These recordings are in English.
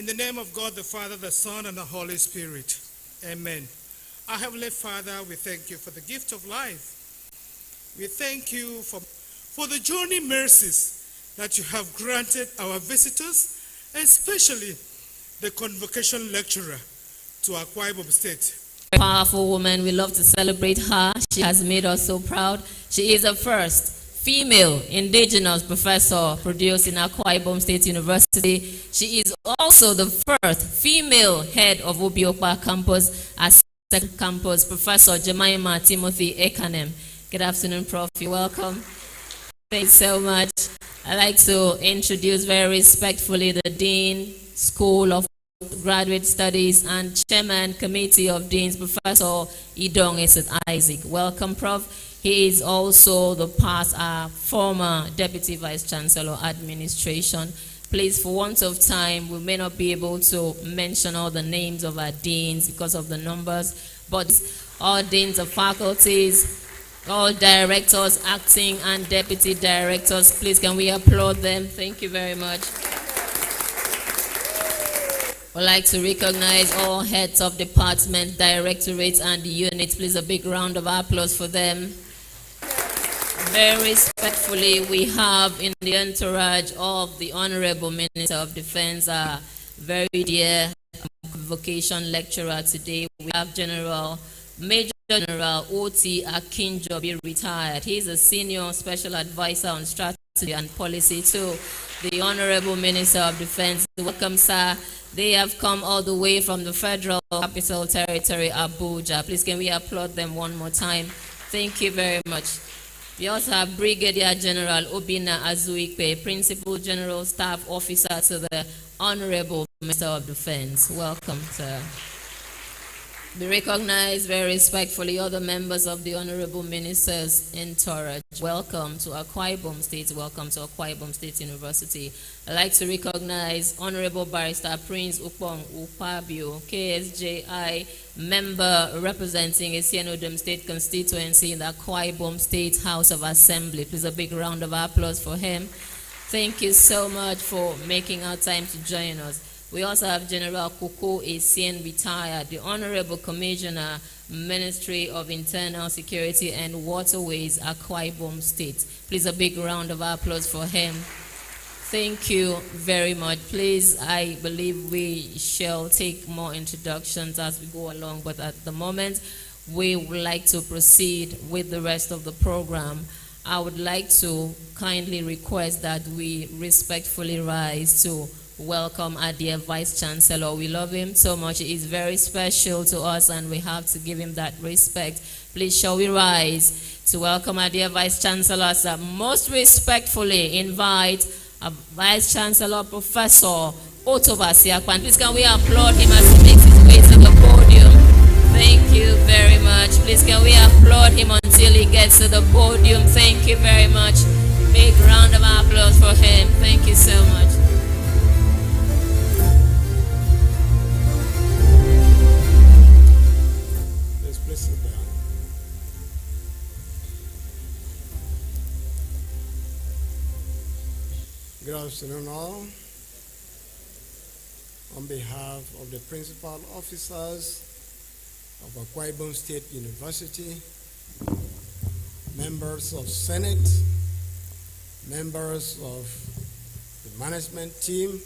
the name of God, the Father, the Son, and the Holy Spirit. Amen. Our Heavenly Father, we thank you for the gift of life. We thank you for the journey mercies that you have granted our visitors, especially the convocation lecturer to Akwa Ibom State. Powerful woman, we love to celebrate her. She has made us so proud. She is the first female indigenous professor produced in Akwa Ibom State University. She is also the first female head of Obiokpa campus as second campus, Professor Jemima Timothy Ekanem. Good afternoon, Prof. You're welcome. Thanks so much. I'd like to introduce very respectfully the Dean, School of Graduate Studies and Chairman Committee of Deans, Professor Idong Isaac. Welcome, Prof. He is also the past former Deputy Vice-Chancellor Administration. Please, for want of time, we may not be able to mention all the names of our deans because of the numbers, but all deans of faculties, all directors, acting and deputy directors, please can we applaud them? Thank you very much. I'd like to recognize all heads of department, directorates, and units. Please, a big round of applause for them. Very respectfully, we have in the entourage of the Honorable Minister of Defense, our very dear convocation lecturer today. We have Major General O.T. Akinjobi, retired. He's a senior special advisor on strategy and policy to the Honorable Minister of Defense. Welcome, sir. They have come all the way from the Federal Capital Territory, Abuja. Please, can we applaud them one more time? Thank you very much. We also have Brigadier General Obina Azuikpe, Principal General Staff Officer to the Honorable Minister of Defense. Welcome, sir. We recognize very respectfully all the members of the Honorable Minister's entourage. Welcome to Akwa Ibom State. Welcome to Akwa Ibom State University. I'd like to recognize Honorable Barrister Prince Ukpong Ukpabio, KSJI, member representing Esienodum State constituency in the Akwa Ibom State House of Assembly. Please, a big round of applause for him. Thank you so much for making our time to join us. We also have General Koko Esien, retired, the Honorable Commissioner, Ministry of Internal Security and Waterways, Akwa Ibom State. Please, a big round of applause for him. Thank you very much. Please, I believe we shall take more introductions as we go along, but at the moment, we would like to proceed with the rest of the program. I would like to kindly request that we respectfully rise to welcome our dear Vice-Chancellor. We love him so much. He is very special to us and we have to give him that respect. Please, shall we rise to welcome our dear Vice-Chancellor? So most respectfully invite our Vice-Chancellor, Professor Otoabasi Akpan. Please, can we applaud him as he makes his way to the podium? Thank you very much. Please, can we applaud him until he gets to the podium? Thank you very much. Big round of applause for him. Thank you so much. Good afternoon, all. On behalf of the principal officers of Akwa Ibom State University, members of Senate, members of the management team,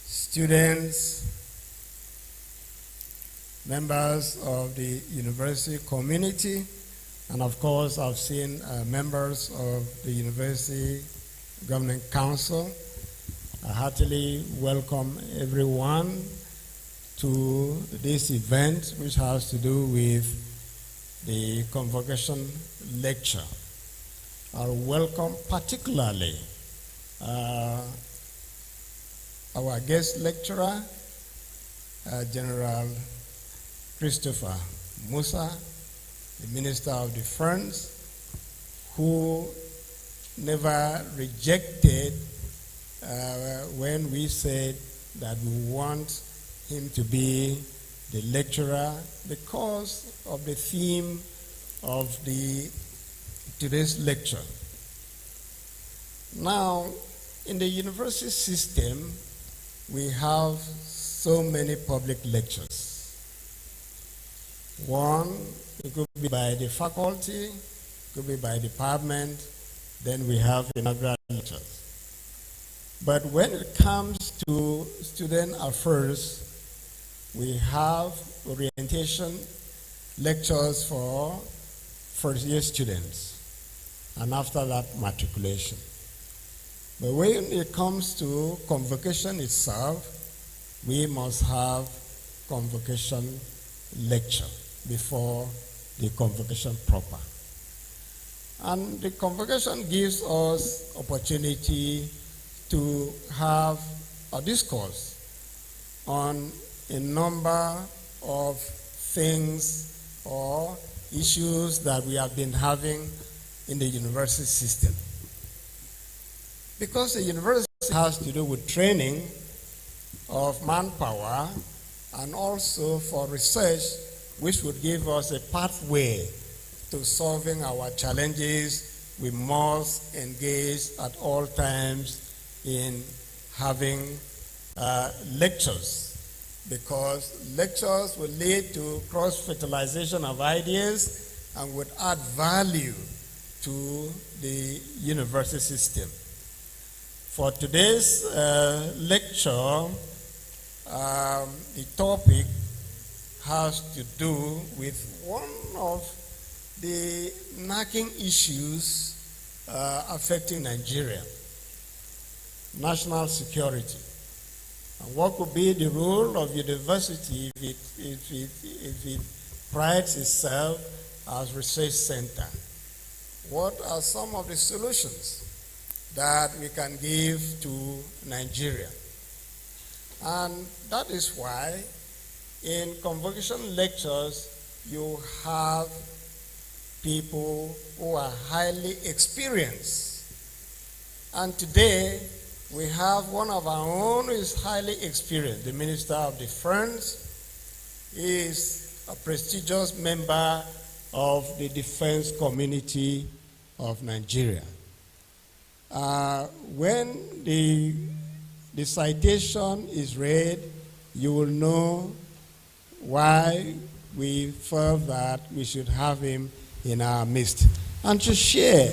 students, members of the university community, and of course I've seen members of the University Governing Council. I heartily welcome everyone to this event which has to do with the convocation lecture. I welcome particularly our guest lecturer, General Christopher Musa, the Minister of Defense, who never rejected when we said that we want him to be the lecturer because of the theme of today's lecture. Now, in the university system, we have so many public lectures. One, it could be by the faculty, it could be by department, then we have inaugural lectures. But when it comes to student affairs, we have orientation lectures for first-year students, and after that, matriculation. But when it comes to convocation itself, we must have convocation lecture before the convocation proper. And the convocation gives us opportunity to have a discourse on a number of things or issues that we have been having in the university system. Because the university has to do with training of manpower and also for research, which would give us a pathway to solving our challenges, we must engage at all times in having lectures, because lectures will lead to cross-fertilization of ideas and would add value to the university system. For today's lecture, the topic has to do with one of the nagging issues affecting Nigeria: national security. And what could be the role of university if it prides itself as research center? What are some of the solutions that we can give to Nigeria? And that is why in convocation lectures you have people who are highly experienced. And today we have one of our own who is highly experienced, the Minister of Defense. He is a prestigious member of the defense community of Nigeria. When the citation is read, you will know why we felt that we should have him in our midst and to share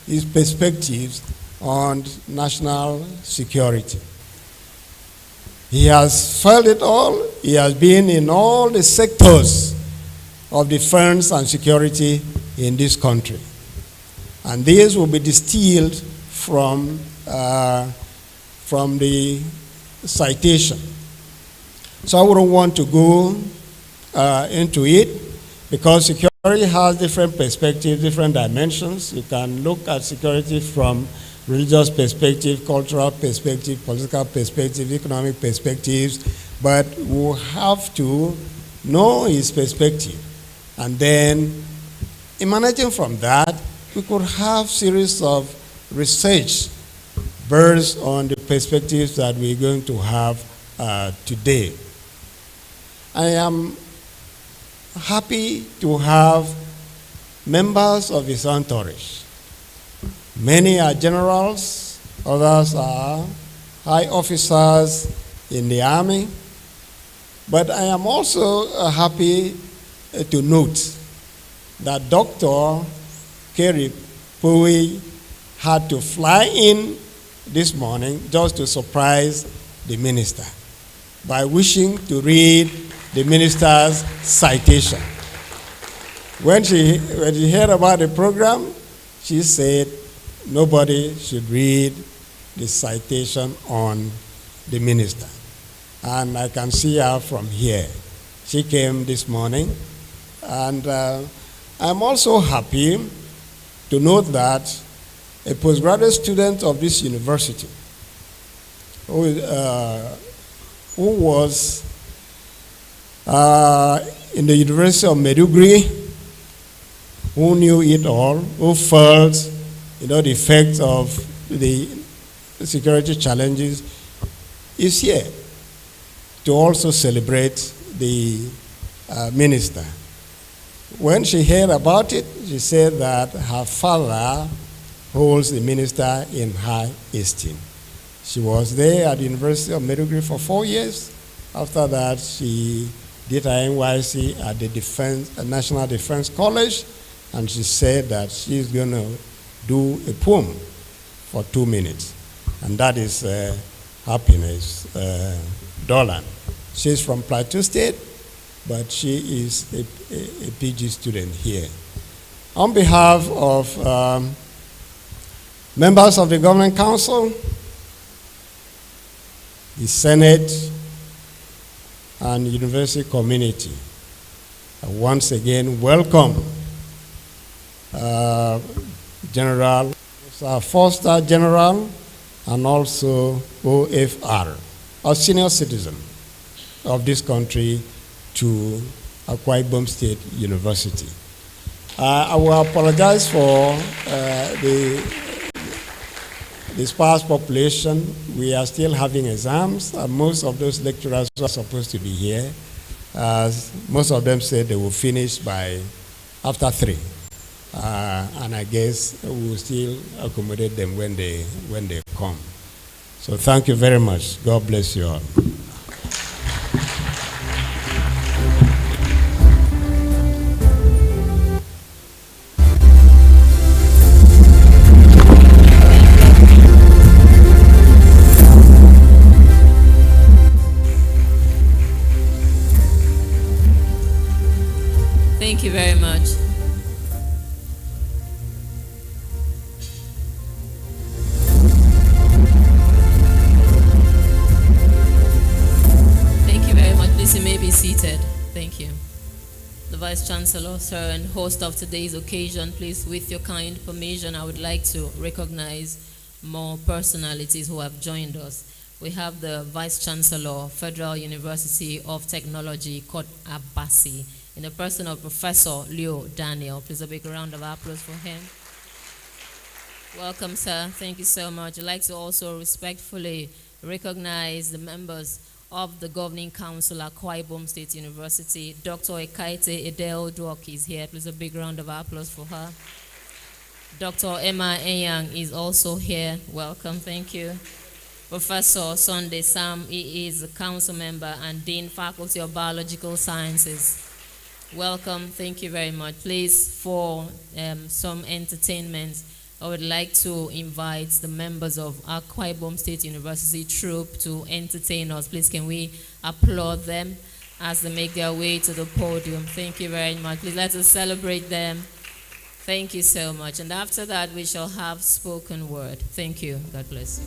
his perspectives on national security. He has felt it all. He has been in all the sectors of defense and security in this country. And this will be distilled from the citation. So I wouldn't want to go into it, because security has different perspectives, different dimensions. You can look at security from religious perspective, cultural perspective, political perspective, economic perspectives, but we'll have to know his perspective. And then, emanating from that, we could have series of research based on the perspectives that we're going to have today. I am happy to have members of his entourage. Many are generals, others are high officers in the army. But I am also happy to note that Dr. Kerry Pui had to fly in this morning just to surprise the minister by wishing to read the minister's citation. When she heard about the program, she said nobody should read the citation on the minister. And I can see her from here. She came this morning. And I'm also happy to note that a postgraduate student of this university who was in the University of Maiduguri, who knew it all, who felt the effects of the security challenges, is here to also celebrate the minister. When she heard about it, she said that her father, holds the minister in high esteem. She was there at the University of Maiduguri for 4 years. After that, she did her NYC at the National Defense College, and she said that she's going to do a poem for 2 minutes, and that is Happiness Dolan. She's from Plateau State, but she is a PG student here. On behalf of members of the Governing Council, the Senate, and university community, I once again welcome General Foster General and also OFR, a senior citizen of this country, to Akwa Ibom State University. I will apologize for the sparse population. We are still having exams, and most of those lecturers who are supposed to be here, most of them said they will finish by after 3. And I guess we will still accommodate them when they come. So thank you very much. God bless you all. Thank you very much. Thank you very much. Please, you may be seated. Thank you. The Vice-Chancellor, sir, and host of today's occasion, please, with your kind permission, I would like to recognize more personalities who have joined us. We have the Vice-Chancellor, Federal University of Technology, Otoabasi, in the person of Professor Leo Daniel. Please, a big round of applause for him. Welcome, sir. Thank you so much. I'd like to also respectfully recognize the members of the Governing Council, Akwa Ibom State University. Dr. Ekaite Edel Duok is here. Please, a big round of applause for her. Dr. Emma Enyang is also here. Welcome. Thank you. Professor Sunday Sam, he is a council member and Dean, Faculty of Biological Sciences. Welcome, thank you very much. Please, for some entertainment, I would like to invite the members of Akwa Ibom State University troupe to entertain us. Please, can we applaud them as they make their way to the podium? Thank you very much. Please, let us celebrate them. Thank you so much. And after that, we shall have spoken word. Thank you. God bless you.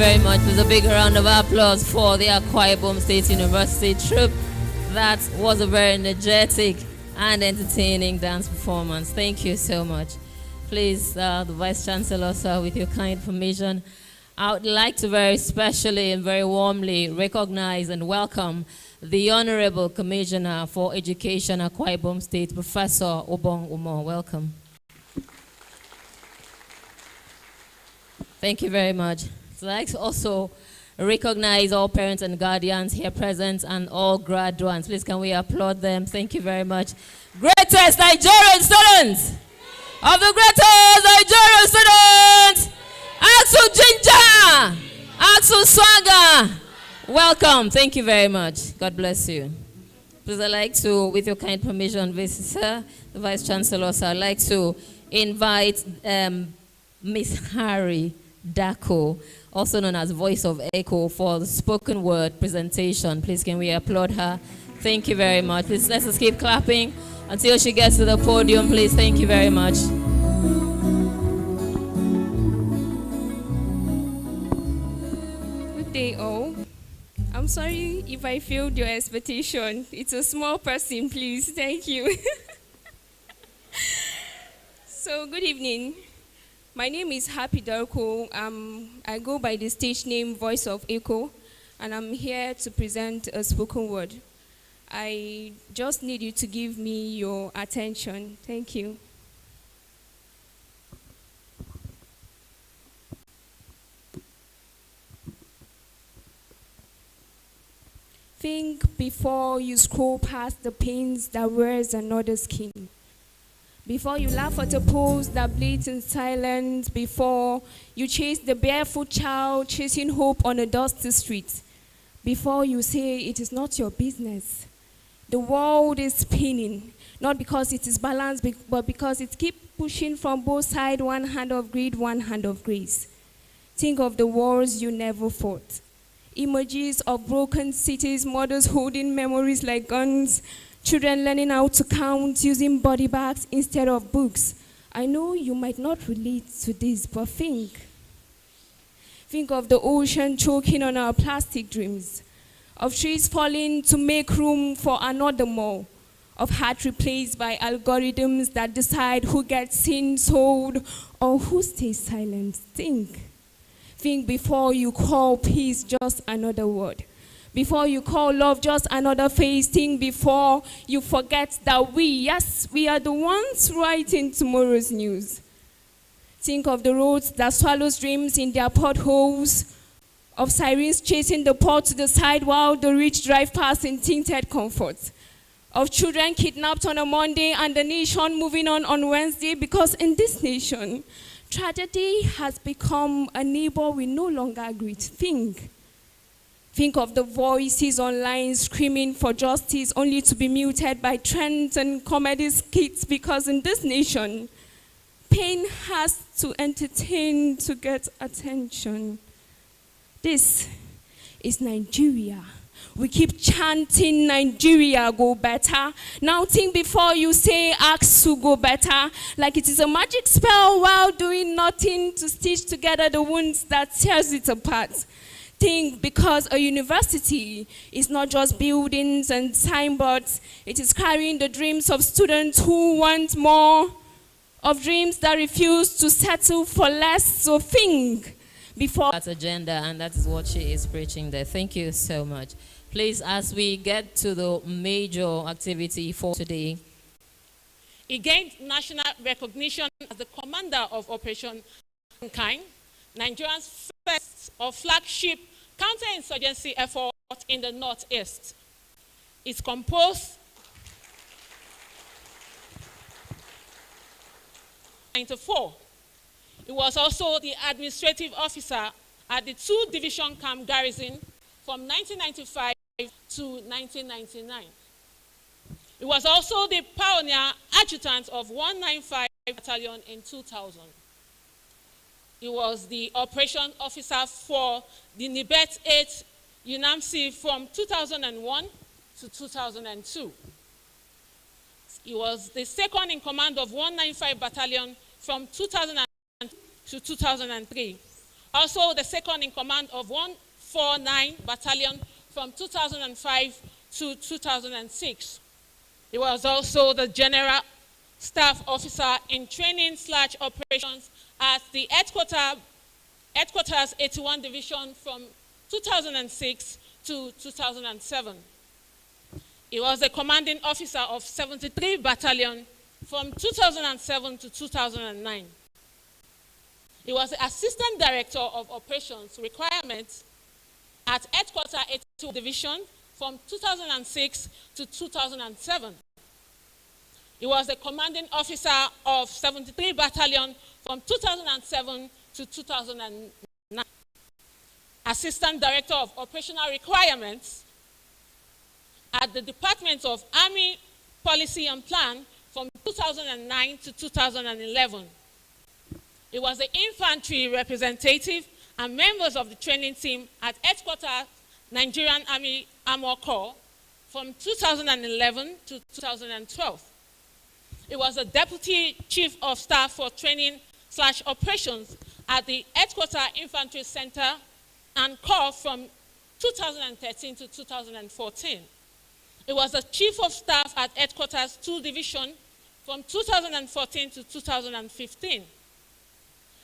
very much. There's a big round of applause for the Akwa Ibom State University troop. That was a very energetic and entertaining dance performance. Thank you so much. Please, the Vice-Chancellor, sir, with your kind permission, I would like to very specially and very warmly recognize and welcome the Honorable Commissioner for Education, Akwa Ibom State, Professor Obong Umo. Welcome. Thank you very much. So I'd like to also recognize all parents and guardians here present and all graduates. Please, can we applaud them? Thank you very much. Greatest Nigerian students of the greatest Nigerian students, Axel Ginger, Axel Swagger. Welcome. Thank you very much. God bless you. Please, I'd like to, with your kind permission, sir, the Vice-Chancellor, sir, I'd like to invite Miss Harry Dako, also known as Voice of Echo, for the spoken word presentation. Please, can we applaud her? Thank you very much. Please, let's just keep clapping until she gets to the podium, please. Thank you very much. Good day, all. I'm sorry if I failed your expectation. It's a small person, please. Thank you. So, good evening. My name is Happy Darko. I go by the stage name Voice of Echo, and I'm here to present a spoken word. I just need you to give me your attention. Thank you. Think before you scroll past the pains that wears another's skin. Before you laugh at a pose that bleeds in silence, before you chase the barefoot child chasing hope on a dusty street, before you say it is not your business. The world is spinning, not because it is balanced, but because it keeps pushing from both sides, one hand of greed, one hand of grace. Think of the wars you never fought. Images of broken cities, mothers holding memories like guns, children learning how to count using body bags instead of books. I know you might not relate to this, but think. Think of the ocean choking on our plastic dreams, of trees falling to make room for another more, of heart replaced by algorithms that decide who gets seen, sold, or who stays silent. Think. Think before you call peace just another word. Before you call love just another face. Think before you forget that we are the ones writing tomorrow's news. Think of the roads that swallows dreams in their potholes, of sirens chasing the poor to the side while the rich drive past in tinted comfort, of children kidnapped on a Monday and the nation moving on Wednesday, because in this nation, tragedy has become a neighbor we no longer greet. Think. Think of the voices online screaming for justice only to be muted by trends and comedy skits, because in this nation, pain has to entertain to get attention. This is Nigeria. We keep chanting Nigeria go better. Now think before you say ask to go better, like it is a magic spell while doing nothing to stitch together the wounds that tears it apart. Think, because a university is not just buildings and signboards, it is carrying the dreams of students who want more, of dreams that refuse to settle for less. So think before. That's agenda, and that is what she is preaching there. Thank you so much. Please, as we get to the major activity for today. He gained national recognition as the commander of Operation Kind, Nigeria's first or flagship counterinsurgency effort in the Northeast. It's composed of 94. He was also the administrative officer at the 2 Division Camp Garrison from 1995 to 1999. He was also the pioneer adjutant of 195 Battalion in 2000. He was the operation officer for the Nibet 8 UNAMC from 2001 to 2002. He was the second in command of 195 Battalion from 2000 to 2003. Also the second in command of 149 Battalion from 2005 to 2006. He was also the General Staff Officer in Training/Operations at the Headquarters 81 Division from 2006 to 2007. He was the Commanding Officer of 73 Battalion from 2007 to 2009. He was the Assistant Director of Operations Requirements at Headquarters 82 Division from 2006 to 2007. He was the Commanding Officer of 73 Battalion from 2007 to 2009. Assistant Director of Operational Requirements at the Department of Army Policy and Plan from 2009 to 2011. He was the infantry representative and members of the training team at Headquarters Nigerian Army Armor Corps from 2011 to 2012. He was the Deputy Chief of Staff for Training/Operations at the Headquarters Infantry Center and Corps from 2013 to 2014. He was the Chief of Staff at Headquarters 2 Division from 2014 to 2015.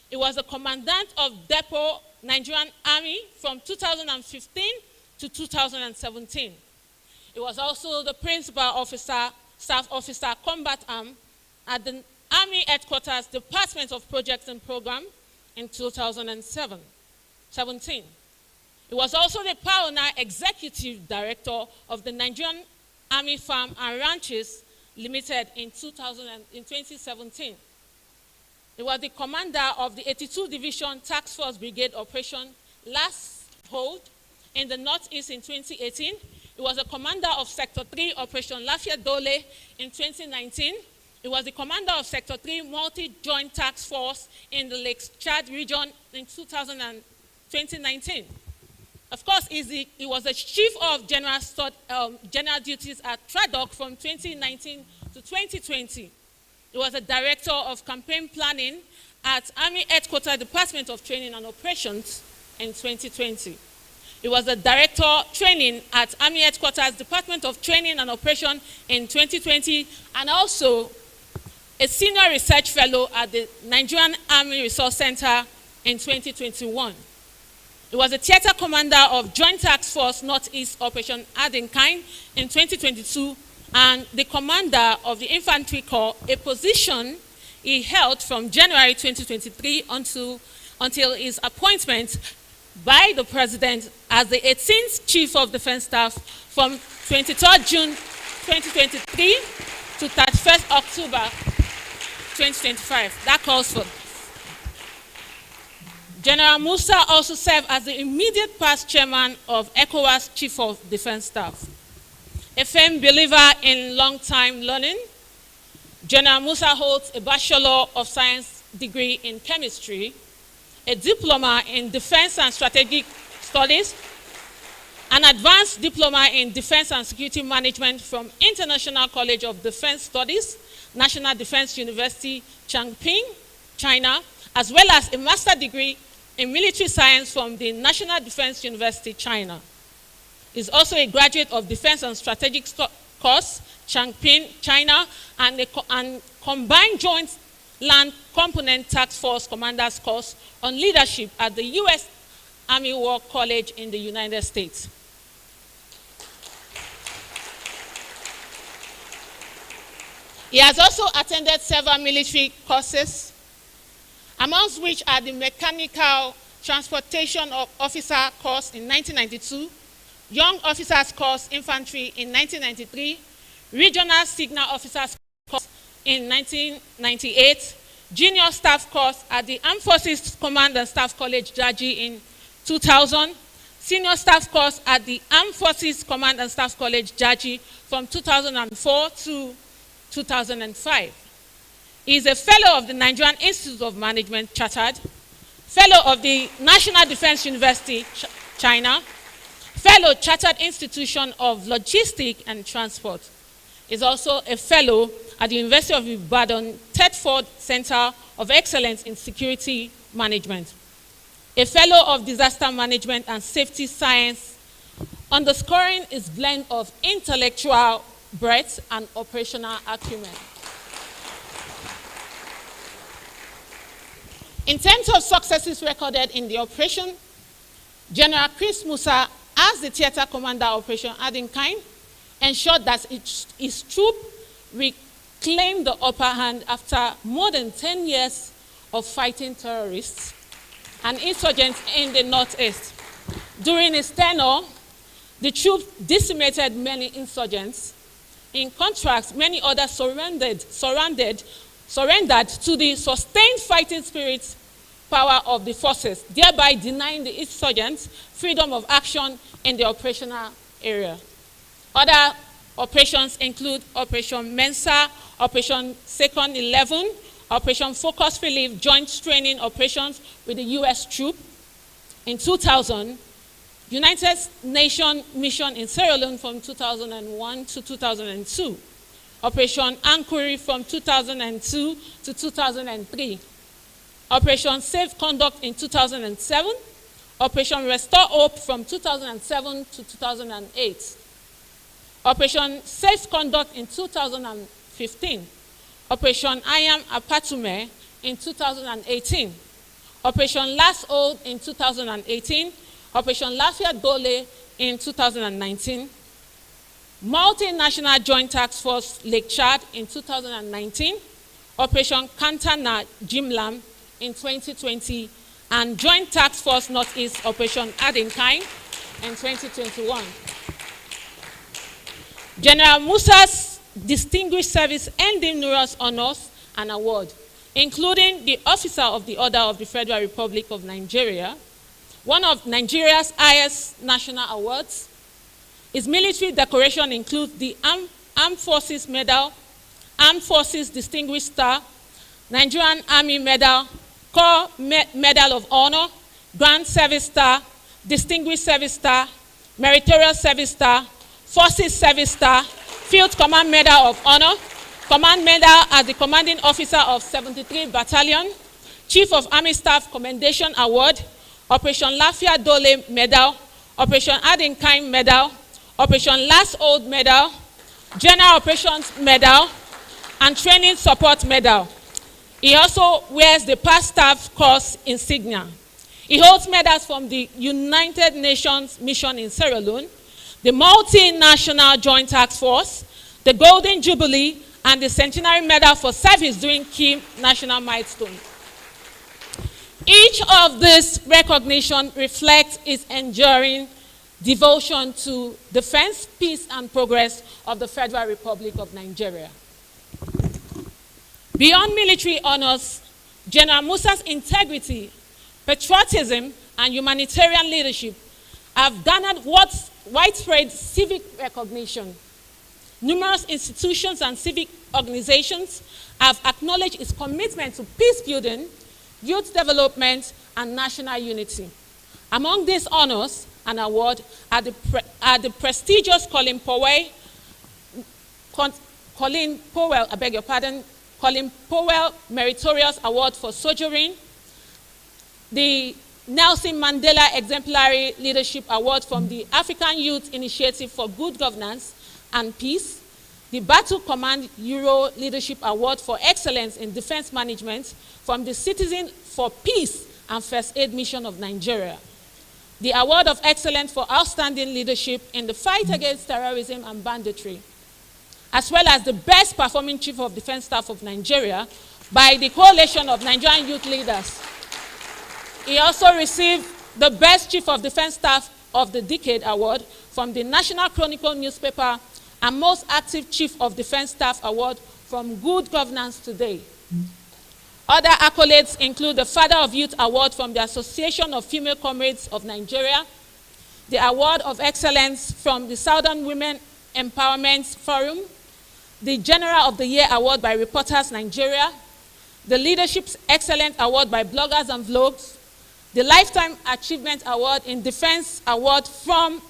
He was the Commandant of Depot Nigerian Army from 2015 to 2017. He was also the Principal Officer, Staff Officer, Combat Arm at the Army Headquarters Department of Projects and Program in 2017. He was also the pioneer Executive Director of the Nigerian Army Farm and Ranches Limited in 2017. He was the commander of the 82 Division Task Force Brigade Operation Last Hold in the Northeast in 2018. He was the commander of Sector 3 Operation Lafayette Dole in 2019. He was the commander of Sector 3 Multi-Joint Task Force in the Lakes Chad region in 2019. Of course, he was the Chief of General Duties at TRADOC from 2019 to 2020. He was the Director of Campaign Planning at Army Headquarters Department of Training and Operations in 2020. He was the Director Training at Army Headquarters Department of Training and Operation in 2020, and also a Senior Research Fellow at the Nigerian Army Resource Center in 2021. He was the Theater Commander of Joint Task Force Northeast Operation Adenkain in 2022, and the Commander of the Infantry Corps, a position he held from January 2023 until his appointment by the President as the 18th Chief of Defense Staff from 23rd June 2023 to 31st October 2025. That calls for. General Musa also served as the immediate past chairman of ECOWAS Chief of Defense Staff. A firm believer in long-time learning, General Musa holds a Bachelor of Science degree in chemistry, a diploma in Defense and Strategic Studies, an advanced diploma in Defense and Security Management from International College of Defense Studies, National Defense University, Changping, China, as well as a master's degree in Military Science from the National Defense University, China. He is also a graduate of Defense and Strategic course, Changping, China, and Combined Joint Land Component Task Force Commander's course on leadership at the U.S. Army War College in the United States. He has also attended several military courses, amongst which are the Mechanical Transportation Officer course in 1992, Young Officers course Infantry in 1993, Regional Signal Officers course in 1998, Junior Staff course at the Armed Forces Command and Staff College, Jaji in 2000, Senior Staff course at the Armed Forces Command and Staff College, Jaji from 2004 to 2005. He is a Fellow of the Nigerian Institute of Management, Chartered, Fellow of the National Defense University, China, Fellow Chartered Institution of Logistics and Transport. He is also a Fellow at the University of Ibadan, Thetford Center of Excellence in Security Management. a fellow of disaster management and safety science, underscoring his blend of intellectual breadth and operational acumen. In terms of successes recorded in the operation, General Chris Musa, as the theater commander of Operation Adinkain, ensured that his troop reclaimed the upper hand after more than 10 years of fighting terrorists and insurgents in the northeast. During his tenure, the troops decimated many insurgents. In contrast, many others surrendered to the sustained fighting spirit power of the forces, thereby denying the insurgents freedom of action in the operational area. Other operations include Operation Mensa, Operation Second 11, Operation Focus Relief, joint training operations with the U.S. troop. In 2000, United Nations mission in Sierra Leone from 2001 to 2002. Operation Anchori from 2002 to 2003. Operation Safe Conduct in 2007. Operation Restore Hope from 2007 to 2008. Operation Safe Conduct in 2015. Operation Ayam Apatume in 2018. Operation Last Hold in 2018. Operation Lafia Dole in 2019. Multinational Joint Task Force Lake Chad in 2019. Operation Kantana Jimlam in 2020. And Joint Task Force Northeast Operation Adinkain in 2021. General Musa's distinguished service earned him numerous honors and awards, including the Officer of the Order of the Federal Republic of Nigeria, one of Nigeria's highest national awards. His military decoration includes the Armed Forces Medal, Armed Forces Distinguished Star, Nigerian Army Medal, Corps Medal of Honor, Grand Service Star, Distinguished Service Star, Meritorious Service Star, Forces Service Star, Field Command Medal of Honor, Command Medal as the Commanding Officer of 73 Battalion, Chief of Army Staff Commendation Award, Operation Lafia Dole Medal, Operation Adinkain Medal, Operation Last Hold Medal, General Operations Medal, and Training Support Medal. He also wears the Past Staff Corps insignia. He holds medals from the United Nations mission in Sierra Leone, the Multinational Joint Task Force, the Golden Jubilee, and the Centenary Medal for Service during key national milestones. Each of these recognitions reflects his enduring devotion to defense, peace, and progress of the Federal Republic of Nigeria. Beyond military honors, General Musa's integrity, patriotism, and humanitarian leadership have garnered widespread civic recognition. Numerous institutions and civic organizations have acknowledged his commitment to peace building, youth development, and national unity. Among these honors and awards are the prestigious Colin Powell Meritorious Award for Sojourning, the Nelson Mandela Exemplary Leadership Award from the African Youth Initiative for Good Governance and Peace, the Battle Command Euro Leadership Award for Excellence in Defense Management from the Citizen for Peace and First Aid Mission of Nigeria, the Award of Excellence for Outstanding Leadership in the Fight Against Terrorism and Banditry, as well as the Best Performing Chief of Defense Staff of Nigeria by the Coalition of Nigerian Youth Leaders. He also received the Best Chief of Defense Staff of the Decade Award from the National Chronicle newspaper and Most Active Chief of Defense Staff Award from Good Governance Today. Other accolades include the Father of Youth Award from the Association of Female Comrades of Nigeria, the Award of Excellence from the Southern Women Empowerment Forum, the General of the Year Award by Reporters Nigeria, the Leadership Excellence Award by Bloggers and Vlogs, the Lifetime Achievement Award in Defense Award from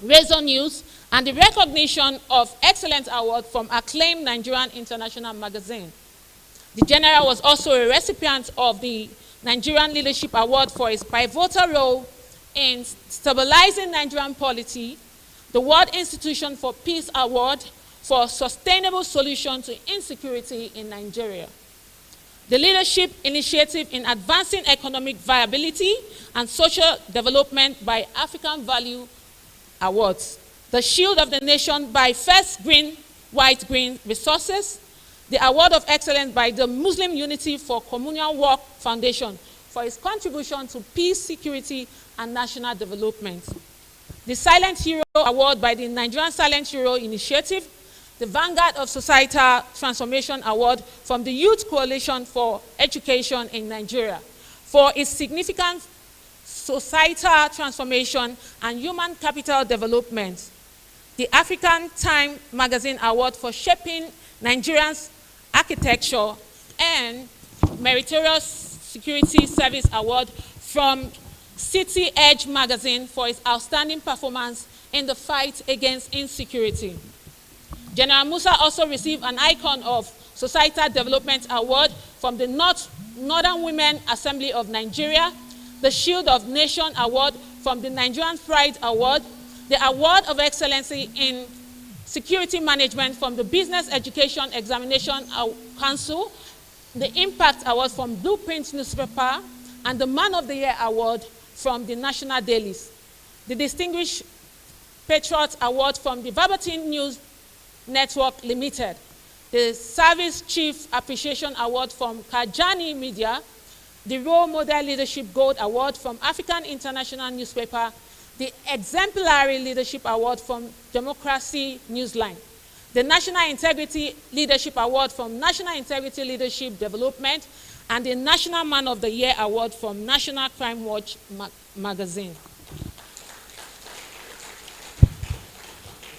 Razor News, and the recognition of Excellence Award from acclaimed Nigerian International Magazine. The General was also a recipient of the Nigerian Leadership Award for his pivotal role in stabilizing Nigerian polity, the World Institution for Peace Award for sustainable solution to insecurity in Nigeria, the Leadership Initiative in Advancing Economic Viability and Social Development by African Value Awards, the Shield of the Nation by First Green, White Green Resources, the Award of Excellence by the Muslim Unity for Communal Work Foundation for its contribution to peace, security, and national development, the Silent Hero Award by the Nigerian Silent Hero Initiative, the Vanguard of Societal Transformation Award from the Youth Coalition for Education in Nigeria for its significant societal transformation and human capital development, the African Time Magazine Award for shaping Nigeria's architecture, and Meritorious Security Service Award from City Edge Magazine for its outstanding performance in the fight against insecurity. General Musa also received an Icon of Societal Development Award from the Northern Women Assembly of Nigeria, the Shield of Nation Award from the Nigerian Pride Award, the Award of Excellency in Security Management from the Business Education Examination Council, the Impact Award from Blueprint Newspaper, and the Man of the Year Award from the National Dailies, the Distinguished Patriot Award from the Verbatim News Network Limited, the Service Chief Appreciation Award from Kajani Media, the Role Model Leadership Gold Award from African International Newspaper, the Exemplary Leadership Award from Democracy Newsline, the National Integrity Leadership Award from National Integrity Leadership Development, and the National Man of the Year Award from National Crime Watch magazine.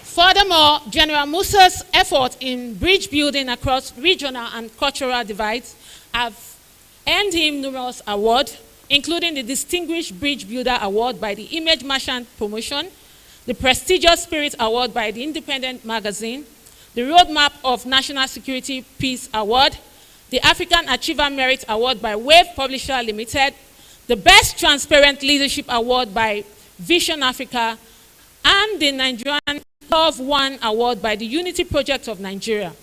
Furthermore, General Musa's effort in bridge building across regional and cultural divides have earned him numerous awards, including the Distinguished Bridge Builder Award by the Image Merchant Promotion, the prestigious Spirit Award by the Independent Magazine, the Roadmap of National Security Peace Award, the African Achiever Merit Award by Wave Publisher Limited, the Best Transparent Leadership Award by Vision Africa, and the Nigerian Love One Award by the Unity Project of Nigeria.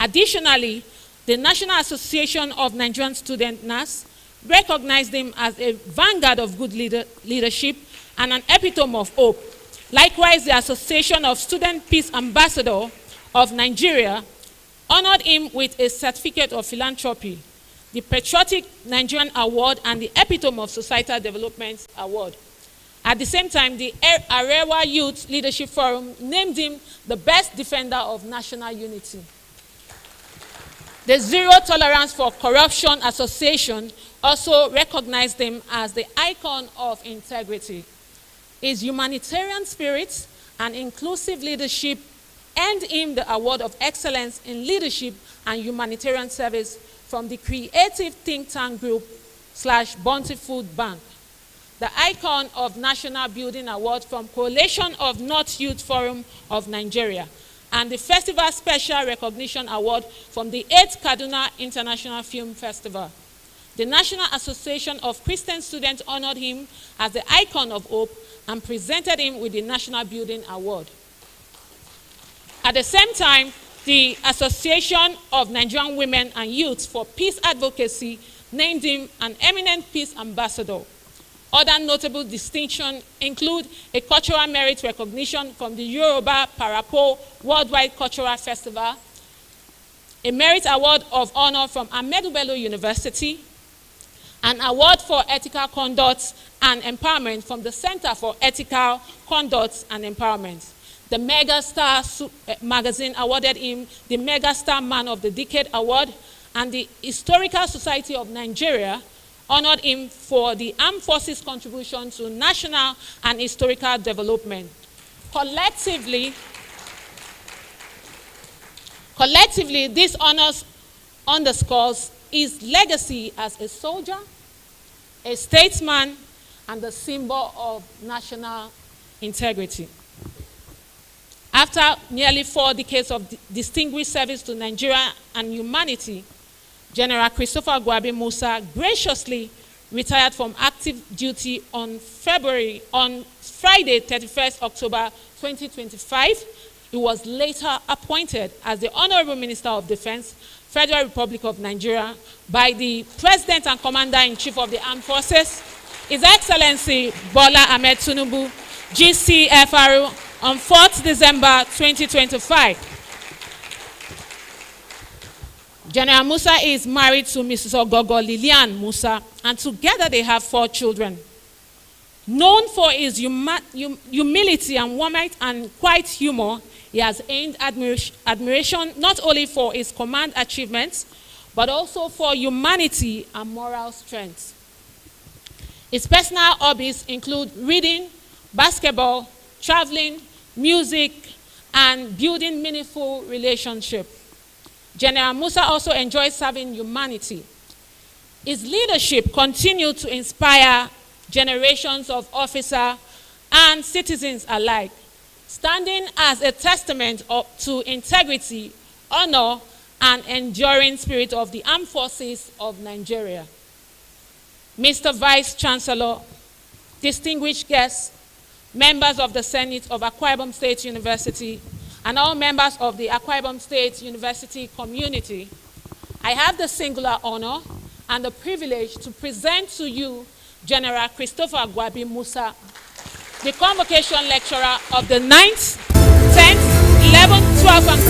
Additionally, the National Association of Nigerian Student NAS recognized him as a vanguard of good leadership and an epitome of hope. Likewise, the Association of Student Peace Ambassador of Nigeria honored him with a certificate of philanthropy, the Patriotic Nigerian Award, and the Epitome of Societal Development Award. At the same time, the Arewa Youth Leadership Forum named him the best defender of national unity. The Zero Tolerance for Corruption Association also recognized him as the icon of integrity. His humanitarian spirit and inclusive leadership earned him the Award of Excellence in Leadership and Humanitarian Service from the Creative Think Tank Group / Bounty Food Bank, the Icon of National Building Award from Coalition of North Youth Forum of Nigeria, and the Festival Special Recognition Award from the 8th Kaduna International Film Festival. The National Association of Christian Students honored him as the Icon of Hope and presented him with the National Building Award. At the same time, the Association of Nigerian Women and Youth for Peace Advocacy named him an eminent peace ambassador. Other notable distinctions include a cultural merit recognition from the Yoruba Parapo Worldwide Cultural Festival, a merit award of honor from Ahmadu Bello University, an award for ethical conduct and empowerment from the Center for Ethical Conduct and Empowerment. The Megastar magazine awarded him the Megastar Man of the Decade Award, and the Historical Society of Nigeria honored him for the Armed Forces' contribution to national and historical development. Collectively, this honors underscores his legacy as a soldier, a statesman, and the symbol of national integrity. After nearly 4 decades of distinguished service to Nigeria and humanity, General Christopher Gwabi Musa graciously retired from active duty on Friday, 31st October 2025. He was later appointed as the Honorable Minister of Defense, Federal Republic of Nigeria, by the President and Commander-in-Chief of the Armed Forces, His Excellency Bola Ahmed Tinubu, GCFR, on 4th December 2025. General Musa is married to Mrs. Ogogo Lilian Musa, and together they have 4 children. Known for his humility and warmth and quiet humor, he has earned admiration not only for his command achievements, but also for humanity and moral strength. His personal hobbies include reading, basketball, traveling, music, and building meaningful relationships. General Musa also enjoys serving humanity. His leadership continued to inspire generations of officers and citizens alike, standing as a testament to integrity, honor, and enduring spirit of the armed forces of Nigeria. Mr. Vice-Chancellor, distinguished guests, members of the Senate of Akwa Ibom State University, and all members of the Akwa Ibom State University community, I have the singular honor and the privilege to present to you General Christopher Gwabi Musa, the Convocation Lecturer of the 9th, 10th, 11th, 12th, and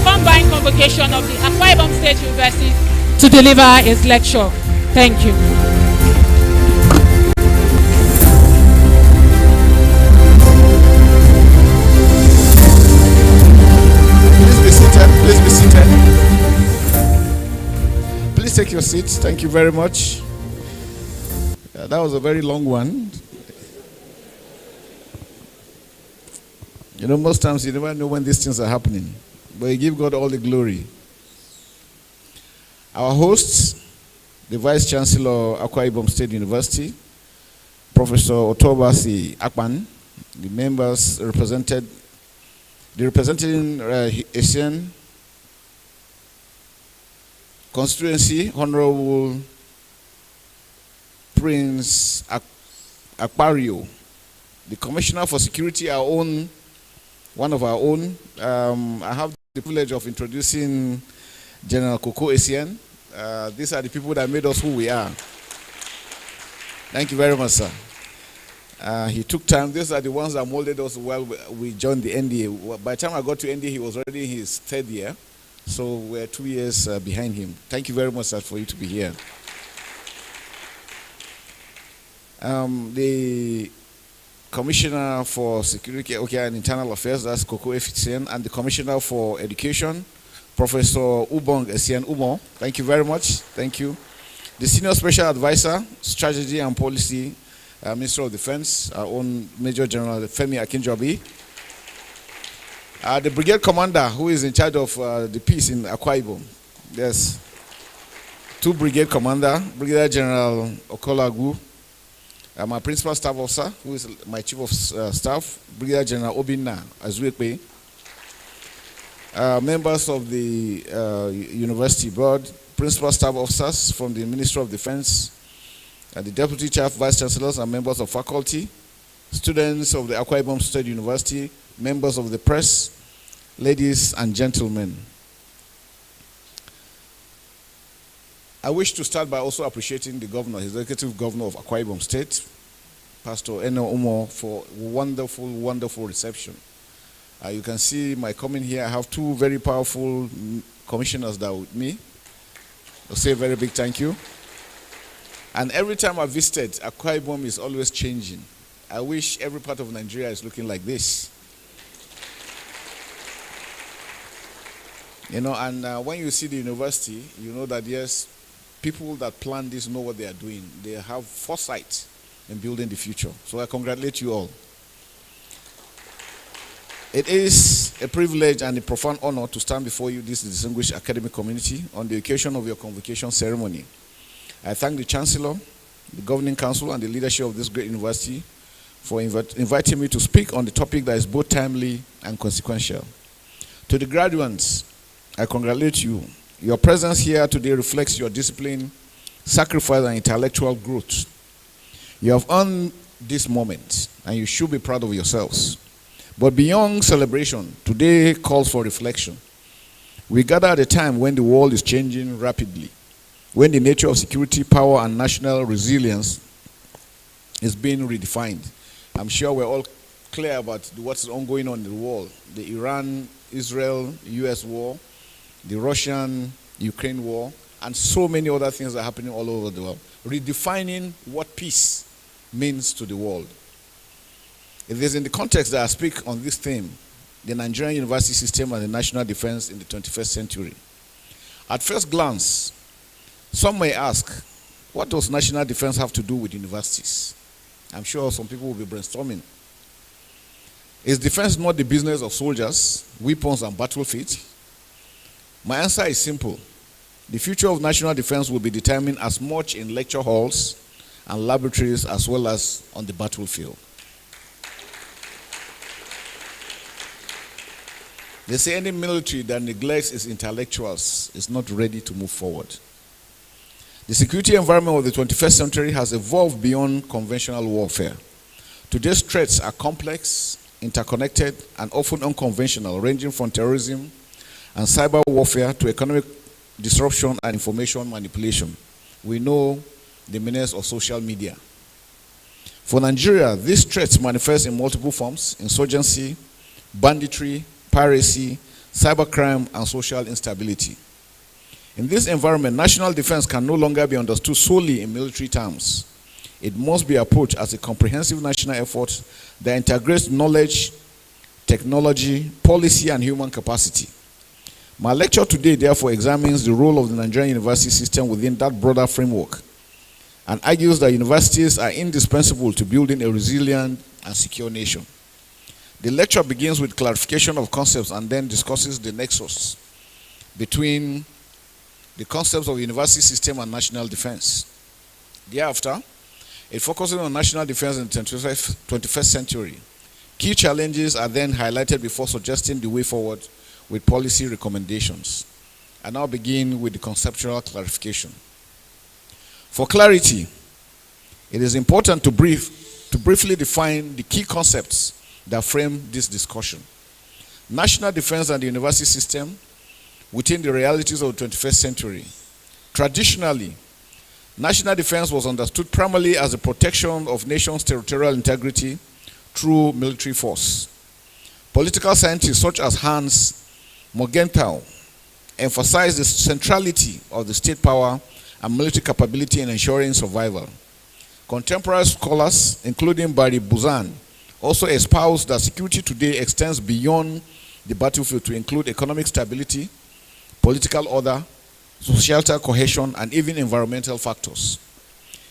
Combined Convocation of the Akwa Ibom State University to deliver his lecture. Thank you. Please be seated. Please take your seats. Thank you very much. That was a very long one. You know, most times you never know when these things are happening, but you give God all the glory. Our hosts, the Vice-Chancellor, Akwa Ibom State University, Professor Otoabasi Akpan, the members representing Asian constituency, Honorable Prince Akpario, the Commissioner for Security, our own, one of our own. I have the privilege of introducing General Koko Essien. These are the people that made us who we are. Thank you very much, sir. He took time. These are the ones that molded us while we joined the NDA. By the time I got to NDA, he was already in his 3rd year. So we're 2 years behind him. Thank you very much, sir, for you to be here. The Commissioner for Security and Internal Affairs, that's Koko Essien, and the Commissioner for Education, Professor Ubong Essien Umo. Thank you very much. Thank you. The Senior Special Advisor, Strategy and Policy, Minister of Defense, our own Major General Femi Akinjobi. The Brigade Commander, who is in charge of the peace in Akwa Ibom. Yes. 2 Brigade Commander, Brigadier General Okolagu, my Principal Staff Officer, who is my Chief of Staff, Brigadier General Obinna Azuekwe, members of the University Board, Principal Staff Officers from the Ministry of Defense, the Deputy Chief Vice-Chancellors and members of faculty, students of the Akwa Ibom State University, members of the press, ladies and gentlemen. I wish to start by also appreciating the governor, his executive governor of Akwa Ibom State, Pastor Eno Umo, for wonderful, wonderful reception. You can see my coming here. I have 2 very powerful commissioners that are with me. I'll say a very big thank you. And every time I visited, Akwa Ibom is always changing. I wish every part of Nigeria is looking like this. You know, and when you see the university, you know that yes, people that plan this know what they are doing. They have foresight in building the future. So I congratulate you all. It is a privilege and a profound honor to stand before you, this distinguished academic community, on the occasion of your convocation ceremony. I thank the Chancellor, the Governing Council, and the leadership of this great university for inviting me to speak on the topic that is both timely and consequential. To the graduates, I congratulate you. Your presence here today reflects your discipline, sacrifice, and intellectual growth. You have earned this moment, and you should be proud of yourselves. But beyond celebration, today calls for reflection. We gather at a time when the world is changing rapidly, when the nature of security, power, and national resilience is being redefined. I'm sure we're all clear about what's ongoing on the world. The Iran-Israel-US war, the Russian-Ukraine war, and so many other things are happening all over the world, redefining what peace means to the world. It is in the context that I speak on this theme, the Nigerian university system and the national defense in the 21st century. At first glance, some may ask, what does national defense have to do with universities? I'm sure some people will be brainstorming. Is defense not the business of soldiers, weapons, and battlefields? My answer is simple. The future of national defense will be determined as much in lecture halls and laboratories as well as on the battlefield. They say any military that neglects its intellectuals is not ready to move forward. The security environment of the 21st century has evolved beyond conventional warfare. Today's threats are complex, interconnected, and often unconventional, ranging from terrorism and cyber warfare to economic disruption and information manipulation. We know the menace of social media. For Nigeria, these threats manifest in multiple forms: insurgency, banditry, piracy, cybercrime, and social instability. In this environment, national defense can no longer be understood solely in military terms. It must be approached as a comprehensive national effort that integrates knowledge, technology, policy, and human capacity. My lecture today therefore examines the role of the Nigerian university system within that broader framework and argues that universities are indispensable to building a resilient and secure nation. The lecture begins with clarification of concepts and then discusses the nexus between the concepts of university system and national defense. Thereafter, it focuses on national defense in the 21st century. Key challenges are then highlighted before suggesting the way forward with policy recommendations. I now begin with the conceptual clarification. For clarity, it is important to briefly define the key concepts that frame this discussion. National defense and the university system within the realities of the 21st century. Traditionally, national defense was understood primarily as the protection of nations' territorial integrity through military force. Political scientists such as Hans Morgenthau emphasized the centrality of the state power and military capability in ensuring survival. Contemporary scholars, including Barry Buzan, also espouse that security today extends beyond the battlefield to include economic stability, political order, societal cohesion, and even environmental factors.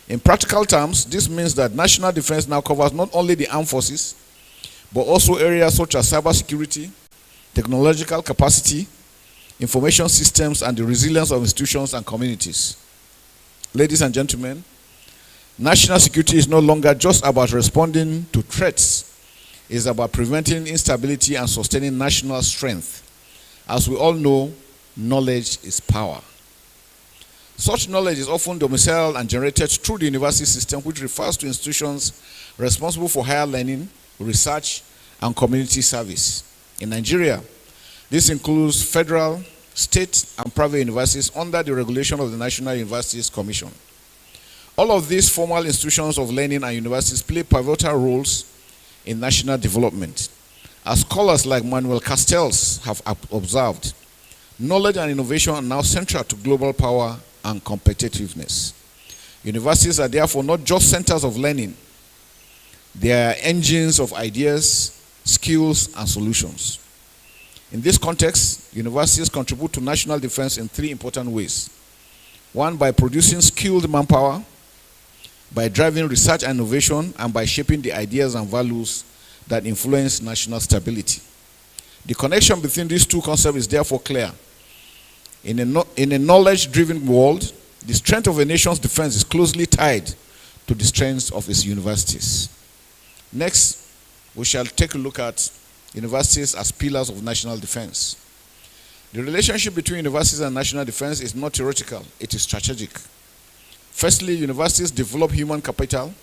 In practical terms, this means that national defense now covers not only the armed forces, but also areas such as cybersecurity, technological capacity, information systems, and the resilience of institutions and communities. Ladies and gentlemen, national security is no longer just about responding to threats. It is about preventing instability and sustaining national strength. As we all know, knowledge is power. Such knowledge is often domiciled and generated through the university system, which refers to institutions responsible for higher learning, research, and community service. In Nigeria, this includes federal, state, and private universities under the regulation of the National Universities Commission. All of these formal institutions of learning and universities play pivotal roles in national development. As scholars like Manuel Castells have observed, knowledge and innovation are now central to global power and competitiveness. Universities are therefore not just centers of learning. They are engines of ideas, skills, and solutions. In this context, universities contribute to national defense in three important ways. One, by producing skilled manpower, by driving research and innovation, and by shaping the ideas and values that influence national stability. The connection between these two concepts is therefore clear. In a knowledge-driven world, the strength of a nation's defense is closely tied to the strength of its universities. Next, we shall take a look at universities as pillars of national defense. The relationship between universities and national defense is not theoretical, it is strategic. Firstly, universities develop human capital.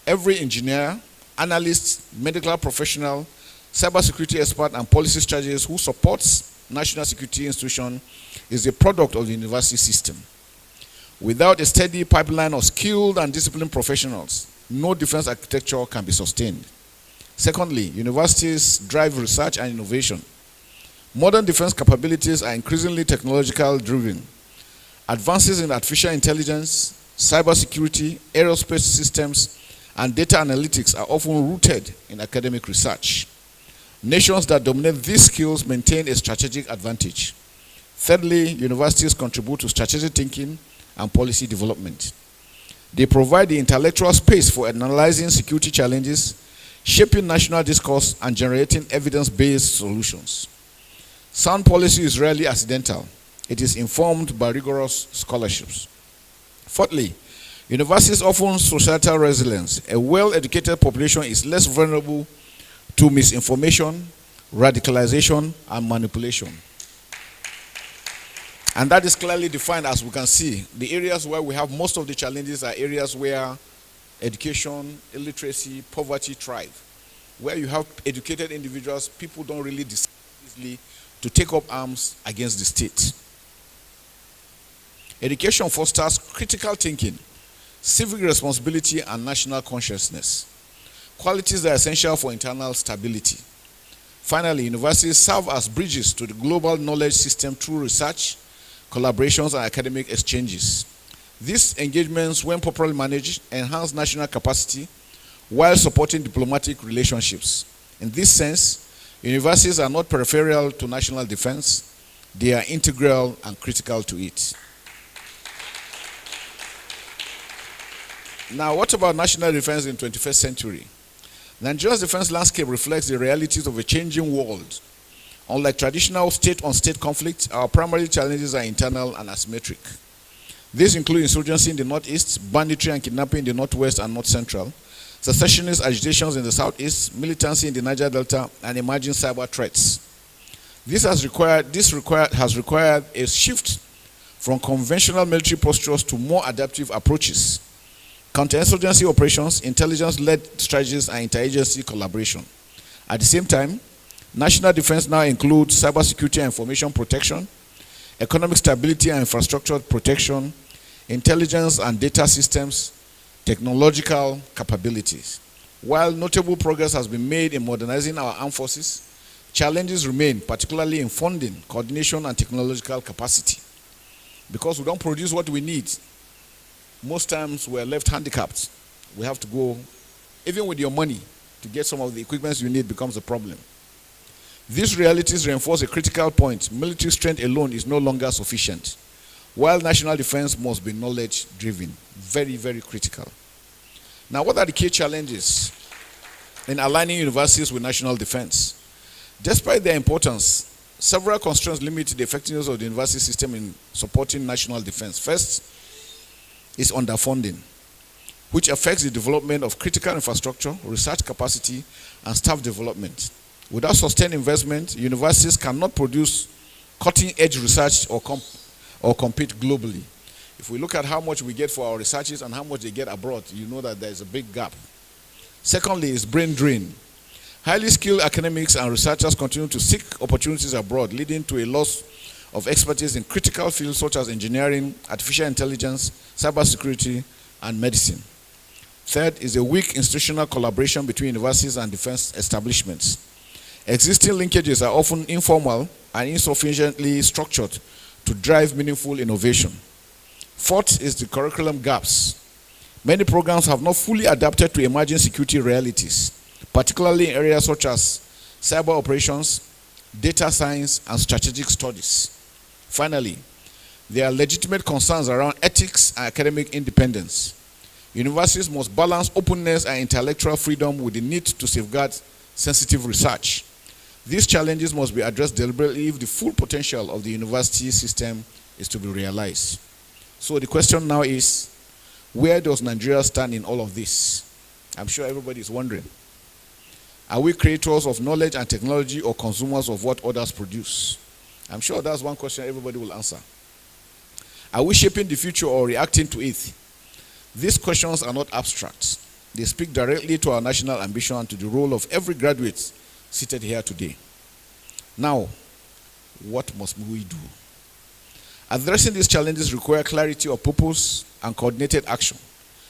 Every engineer, analyst, medical professional, cybersecurity expert, and policy strategist who supports national security institution is a product of the university system. Without a steady pipeline of skilled and disciplined professionals, no defense architecture can be sustained. Secondly, universities drive research and innovation. Modern defense capabilities are increasingly technological driven. Advances in artificial intelligence, cybersecurity, aerospace systems, and data analytics are often rooted in academic research. Nations that dominate these skills maintain a strategic advantage. Thirdly, universities contribute to strategic thinking and policy development. They provide the intellectual space for analyzing security challenges, shaping national discourse, and generating evidence-based solutions. Sound policy is rarely accidental. It is informed by rigorous scholarships. Fourthly, universities offer societal resilience. A well-educated population is less vulnerable to misinformation, radicalization, and manipulation. And that is clearly defined, as we can see. The areas where we have most of the challenges are areas where education, illiteracy, poverty thrive. Where you have educated individuals, people don't really decide easily to take up arms against the state. Education fosters critical thinking, civic responsibility, and national consciousness, qualities that are essential for internal stability. Finally, universities serve as bridges to the global knowledge system through research, collaborations, and academic exchanges. These engagements, when properly managed, enhance national capacity while supporting diplomatic relationships. In this sense, universities are not peripheral to national defense, they are integral and critical to it. Now, what about national defense in the 21st century? Nigeria's defense landscape reflects the realities of a changing world. Unlike traditional state-on-state conflicts, our primary challenges are internal and asymmetric. These include insurgency in the northeast, banditry and kidnapping in the northwest and north central, secessionist agitations in the southeast, militancy in the Niger Delta, and emerging cyber threats. This has required a shift from conventional military postures to more adaptive approaches. Counterinsurgency operations, intelligence-led strategies, and interagency collaboration. At the same time, national defense now includes cybersecurity and information protection, economic stability and infrastructure protection, intelligence and data systems, technological capabilities. While notable progress has been made in modernizing our armed forces, challenges remain, particularly in funding, coordination, and technological capacity. Because we don't produce what we need, most times we're left handicapped. We have to go, even with your money, to get some of the equipment you need becomes a problem. These realities reinforce a critical point. Military strength alone is no longer sufficient, while national defense must be knowledge-driven. Very, very critical. Now, what are the key challenges in aligning universities with national defense? Despite their importance, several constraints limit the effectiveness of the university system in supporting national defense. First is underfunding, which affects the development of critical infrastructure, research capacity, and staff development. Without sustained investment, universities cannot produce cutting-edge research or compete globally. If we look at how much we get for our researchers and how much they get abroad, you know that there is a big gap. Secondly is brain drain. Highly skilled academics and researchers continue to seek opportunities abroad, leading to a loss of expertise in critical fields such as engineering, artificial intelligence, cybersecurity, and medicine. Third is a weak institutional collaboration between universities and defense establishments. Existing linkages are often informal and insufficiently structured to drive meaningful innovation. Fourth is the curriculum gaps. Many programs have not fully adapted to emerging security realities, particularly in areas such as cyber operations, data science, and strategic studies. Finally, there are legitimate concerns around ethics and academic independence. Universities must balance openness and intellectual freedom with the need to safeguard sensitive research. These challenges must be addressed deliberately if the full potential of the university system is to be realized. So the question now is, where does Nigeria stand in all of this? I'm sure everybody is wondering. Are we creators of knowledge and technology or consumers of what others produce? I'm sure that's one question everybody will answer. Are we shaping the future or reacting to it? These questions are not abstract. They speak directly to our national ambition and to the role of every graduate seated here today. Now, what must we do? Addressing these challenges require clarity of purpose and coordinated action.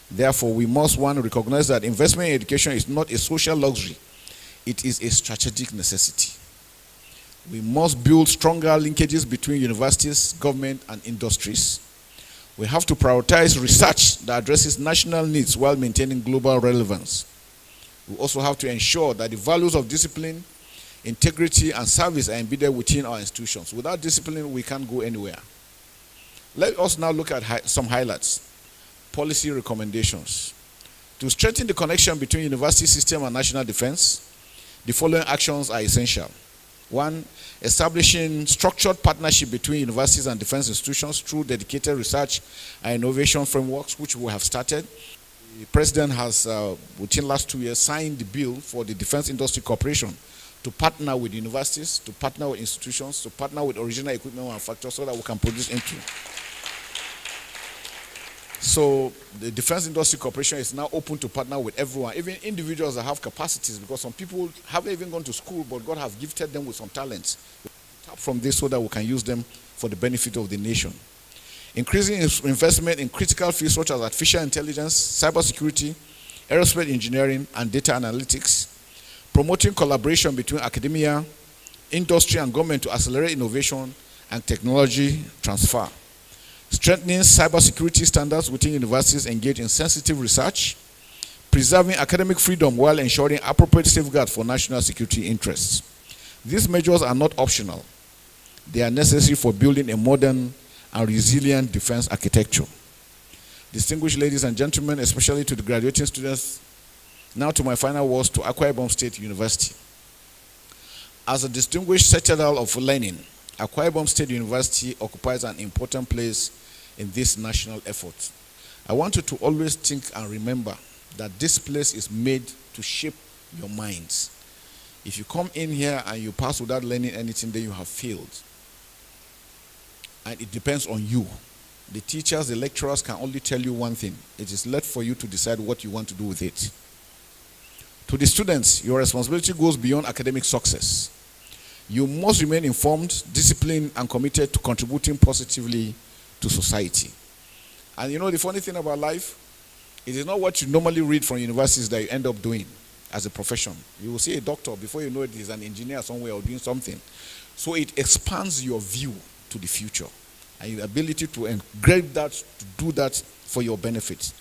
Therefore, we must, one, recognize that investment in education is not a social luxury. It is a strategic necessity. We must build stronger linkages between universities, government, and industries. We have to prioritize research that addresses national needs while maintaining global relevance. We also have to ensure that the values of discipline, integrity, and service are embedded within our institutions. Without discipline, we can't go anywhere. Let us now look at some highlights. Policy recommendations. To strengthen the connection between university system and national defense, the following actions are essential. One, establishing structured partnership between universities and defense institutions through dedicated research and innovation frameworks, which we have started. The President has, within the last 2 years, signed the bill for the Defense Industry Corporation to partner with universities, to partner with institutions, to partner with original equipment manufacturers so that we can produce into. So the Defense Industry Corporation is now open to partner with everyone, even individuals that have capacities, because some people haven't even gone to school, but God has gifted them with some talents. We tap from this so that we can use them for the benefit of the nation. Increasing investment in critical fields such as artificial intelligence, cybersecurity, aerospace engineering, and data analytics. Promoting collaboration between academia, industry, and government to accelerate innovation and technology transfer. Strengthening cybersecurity standards within universities engaged in sensitive research. Preserving academic freedom while ensuring appropriate safeguards for national security interests. These measures are not optional. They are necessary for building a modern and resilient defense architecture. Distinguished ladies and gentlemen, especially to the graduating students, now to my final words to Akwa Ibom State University. As a distinguished citadel of learning, Akwa Ibom State University occupies an important place in this national effort. I want you to always think and remember that this place is made to shape your minds. If you come in here and you pass without learning anything, then you have failed. And it depends on you. The teachers, the lecturers can only tell you one thing. It is left for you to decide what you want to do with it. To the students, your responsibility goes beyond academic success. You must remain informed, disciplined, and committed to contributing positively to society. And you know the funny thing about life? It is not what you normally read from universities that you end up doing as a profession. You will see a doctor, before you know it, he's an engineer somewhere or doing something. So it expands your view to the future and your ability to engrave that, to do that for your benefit.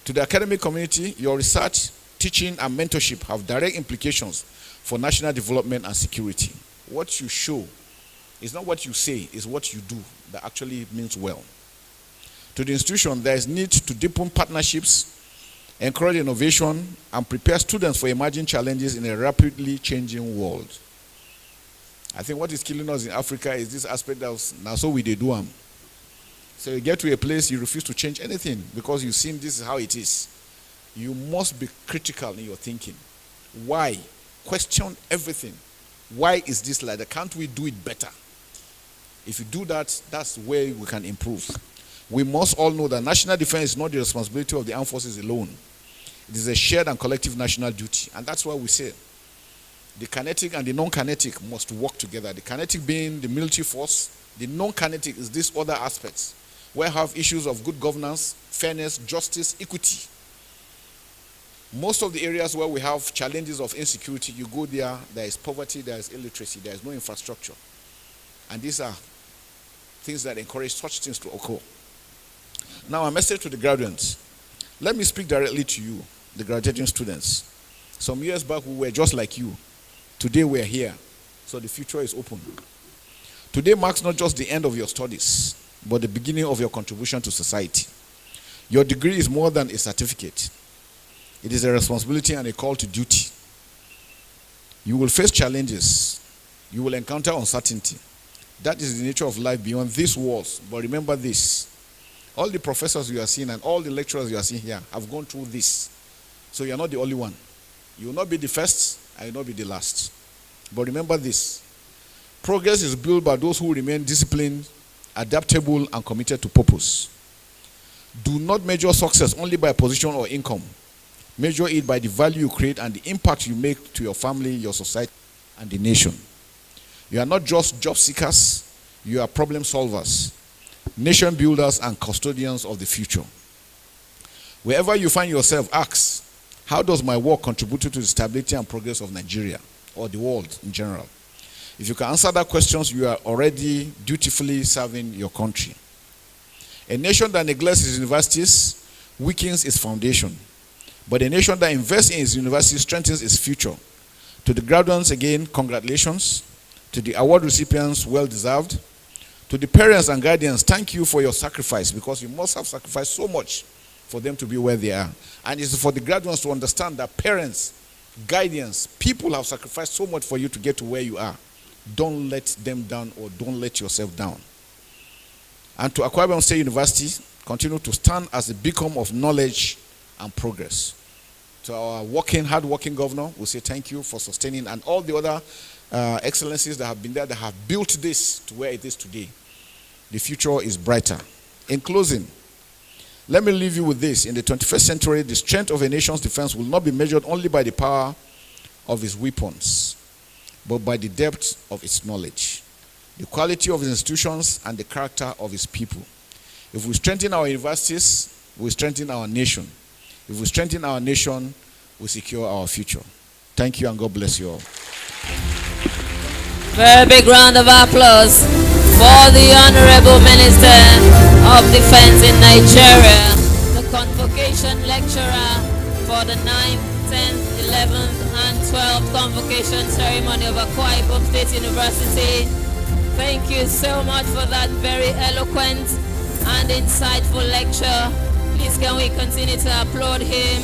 To the academic community, your research, teaching, and mentorship have direct implications for national development and security. What you show is not what you say, it's what you do that actually means well. To the institution, there is need to deepen partnerships, encourage innovation, and prepare students for emerging challenges in a rapidly changing world. I think what is killing us in Africa is this aspect of now so we do them. So you get to a place you refuse to change anything because you've seen this is how it is. You must be critical in your thinking. Why? Question everything. Why is this like that? Can't we do it better? If you do that, that's where we can improve. We must all know that national defense is not the responsibility of the armed forces alone. It is a shared and collective national duty. And that's why we say the kinetic and the non-kinetic must work together. The kinetic being the military force, the non-kinetic is these other aspects where we have issues of good governance, fairness, justice, equity. Most of the areas where we have challenges of insecurity, you go there, there is poverty, there is illiteracy, there is no infrastructure. And these are things that encourage such things to occur. Now, a message to the graduates. Let me speak directly to you, the graduating students. Some years back, we were just like you. Today, we are here. So the future is open. Today marks not just the end of your studies, but the beginning of your contribution to society. Your degree is more than a certificate. It is a responsibility and a call to duty. You will face challenges. You will encounter uncertainty. That is the nature of life beyond these walls. But remember this. All the professors you are seeing and all the lecturers you are seeing here have gone through this. So you are not the only one. You will not be the first and you will not be the last. But remember this. Progress is built by those who remain disciplined, adaptable, and committed to purpose. Do not measure success only by position or income. Measure it by the value you create and the impact you make to your family, your society, and the nation. You are not just job seekers, you are problem solvers, nation builders, and custodians of the future. Wherever you find yourself, ask, how does my work contribute to the stability and progress of Nigeria or the world in general? If you can answer that question, you are already dutifully serving your country. A nation that neglects its universities weakens its foundation. But a nation that invests in its universities strengthens its future. To the graduates again, congratulations. To the award recipients, well deserved. To the parents and guardians, thank you for your sacrifice, because you must have sacrificed so much for them to be where they are. And it's for the graduates to understand that parents, guardians, people have sacrificed so much for you to get to where you are. Don't let them down, or don't let yourself down. And to Akwa Ibom State University, continue to stand as a beacon of knowledge and progress. To our hard-working governor, we say thank you for sustaining, and all the other excellencies that have been there, that have built this to where it is today. The future is brighter. In closing, let me leave you with this. In the 21st century, the strength of a nation's defense will not be measured only by the power of its weapons, but by the depth of its knowledge, the quality of its institutions, and the character of its people. If we strengthen our universities, we strengthen our nation. If we strengthen our nation, we secure our future. Thank you, and God bless you all. Very big round of applause for the Honorable Minister of Defense in Nigeria, the Convocation Lecturer for the 9th, 10th, 11th, and 12th Convocation Ceremony of Akwa Ibom State University. Thank you so much for that very eloquent and insightful lecture. Please can we continue to applaud him.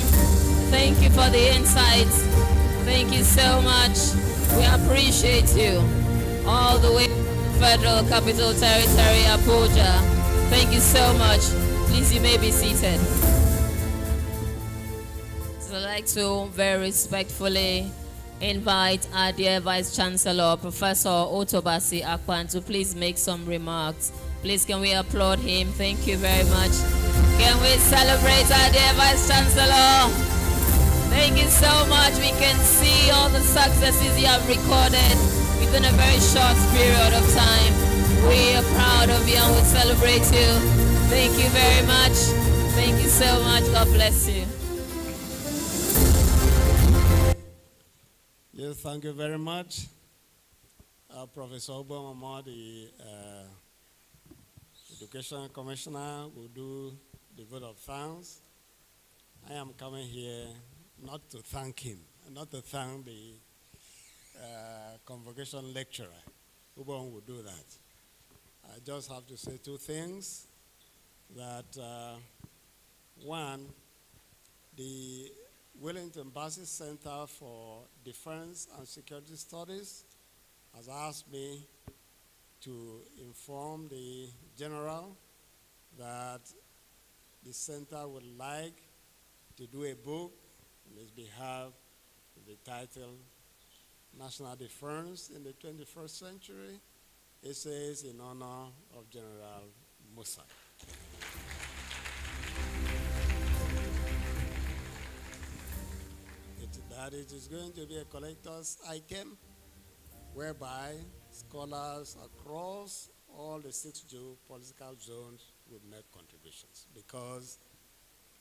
Thank you for the insights. Thank you so much. We appreciate you. All the way to Federal Capital Territory, Abuja. Thank you so much. Please, you may be seated. So I'd like to very respectfully invite our dear Vice-Chancellor, Professor Otoabasi Akpan, to please make some remarks. Please, can we applaud him? Thank you very much. Can we celebrate our dear Vice-Chancellor? Thank you so much. We can see all the successes you have recorded within a very short period of time. We are proud of you and we celebrate you. Thank you very much. Thank you so much. God bless you. Yes, thank you very much. Professor Obama, the Education Commissioner, will do the vote of thanks. I am coming here not to thank him, not to thank the convocation lecturer. Ubon will do that. I just have to say two things. That one, the Wellington Bassett Center for Defense and Security Studies has asked me to inform the General that the center would like to do a book on his behalf with the title National Defense in the 21st Century, Essays in Honor of General Musa. That it is going to be a collector's item whereby scholars across all the 6 geopolitical zones would make contributions, because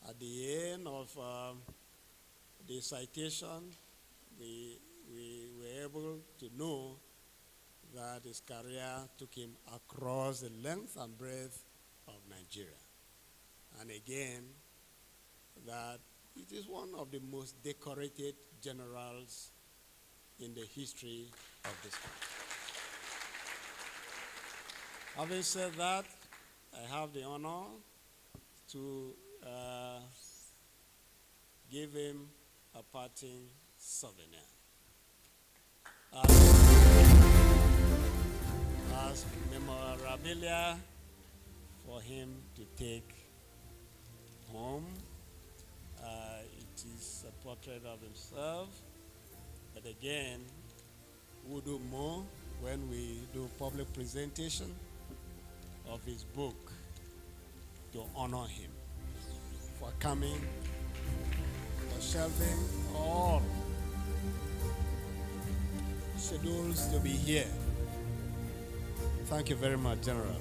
at the end of the citation, we were able to know that his career took him across the length and breadth of Nigeria. And again, that it is one of the most decorated generals in the history of this country. Having said that, I have the honor to give him a parting souvenir. As memorabilia for him to take home. It is a portrait of himself, but again, we'll do more when we do public presentation of his book to honor him. for coming, for shelving all schedules to be here. Thank you very much, General.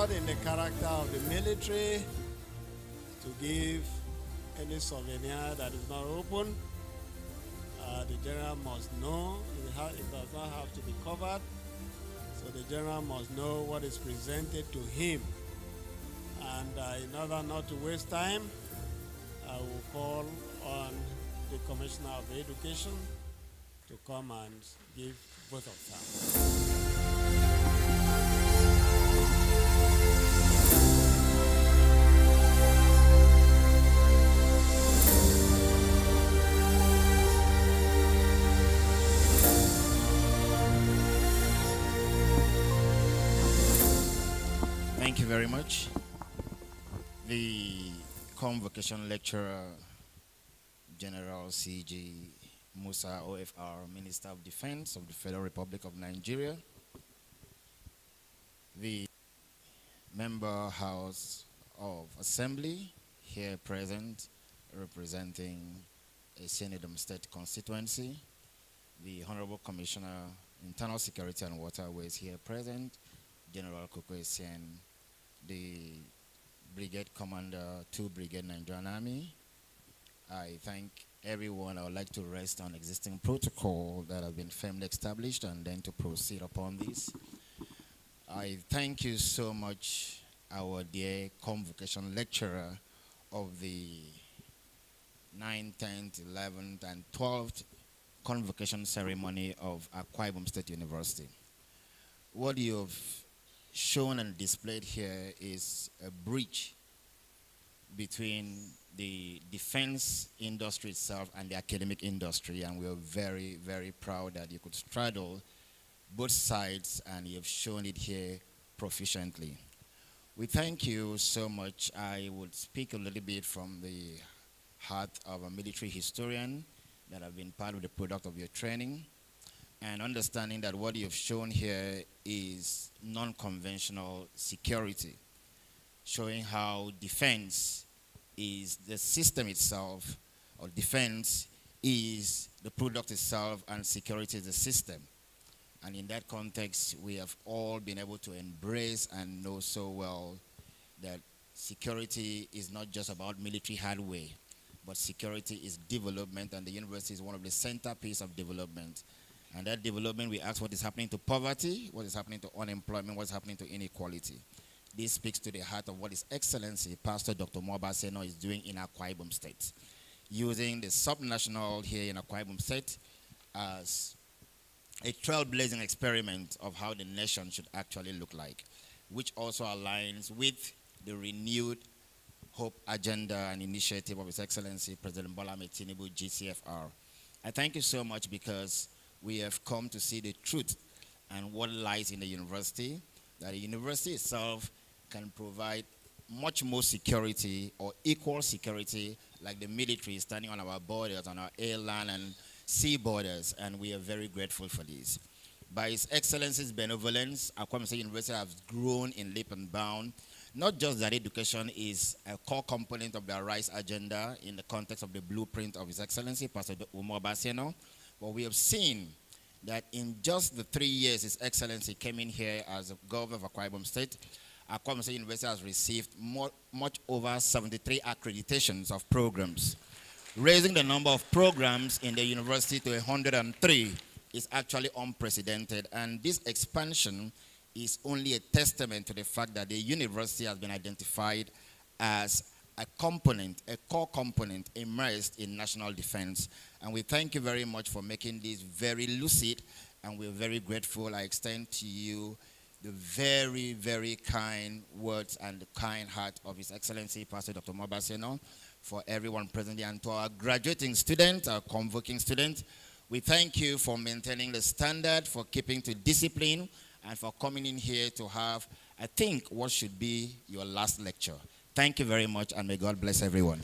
In the character of the military to give any souvenir that is not open. The general must know it does not have to be covered, so the general must know what is presented to him. And in order not to waste time, I will call on the Commissioner of Education to come and give both of them. Thank you very much. The Convocation Lecturer, General C.G. Musa, OFR, Minister of Defense of the Federal Republic of Nigeria, the Member House of Assembly here present representing a Senedum State constituency, the Honorable Commissioner, Internal Security and Waterways here present, General Koko Essien, the Brigade Commander, 2 Brigade Nigerian Army. I thank everyone. I would like to rest on existing protocol that have been firmly established and then to proceed upon this. I thank you so much, our dear Convocation Lecturer of the 9th, 10th, 11th, and 12th Convocation Ceremony of Akwa Ibom State University. What you have shown and displayed here is a bridge between the defense industry itself and the academic industry, and we are very, very proud that you could straddle both sides and you have shown it here proficiently. We thank you so much. I would speak a little bit from the heart of a military historian that have been part of the product of your training, and understanding that what you have shown here is non-conventional security, showing how defense is the system itself, or defense is the product itself, and security is the system. And in that context, we have all been able to embrace and know so well that security is not just about military hardware, but security is development, and the university is one of the centerpiece of development. And that development, we ask what is happening to poverty, what is happening to unemployment, what is happening to inequality. This speaks to the heart of what His Excellency Pastor Dr. Otoabasi is doing in Akwa Ibom State, using the subnational here in Akwa Ibom State as a trailblazing experiment of how the nation should actually look like, which also aligns with the renewed hope agenda and initiative of His Excellency President Bola Ahmed Tinubu, GCFR. I thank you so much because we have come to see the truth and what lies in the university, that the university itself can provide much more security or equal security like the military standing on our borders, on our air, land, and sea borders, and we are very grateful for this. By His Excellency's benevolence, Akwa Ibom State University has grown in leap and bound. Not just that education is a core component of the RISE agenda in the context of the blueprint of His Excellency, Pastor Otoabasi, but we have seen that in just the 3 years His Excellency came in here as a governor of Akwa Ibom State, Akwa Ibom State University has received much over 73 accreditations of programs. Raising the number of programs in the university to 103 is actually unprecedented, and this expansion is only a testament to the fact that the university has been identified as a component, a core component immersed in national defense. And we thank you very much for making this very lucid, and we're very grateful. I extend to you the very, very kind words and the kind heart of His Excellency Pastor Dr. Mobaseno, for everyone present here, and to our graduating students, our convoking students. We thank you for maintaining the standard, for keeping to discipline, and for coming in here to have, I think, what should be your last lecture. Thank you very much, and may God bless everyone.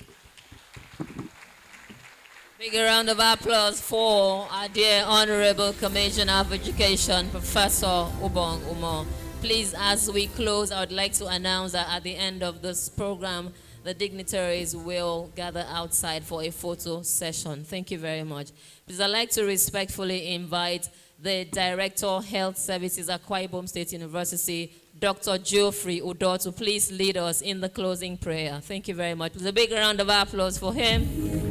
Big round of applause for our dear Honorable Commissioner of Education, Professor Obong Umo. Please, as we close, I would like to announce that at the end of this program, the dignitaries will gather outside for a photo session. Thank you very much. Please, I'd like to respectfully invite the Director, Health Services, Akwa Ibom State University, Dr. Geoffrey Udo, to please lead us in the closing prayer. Thank you very much. Please, a big round of applause for him.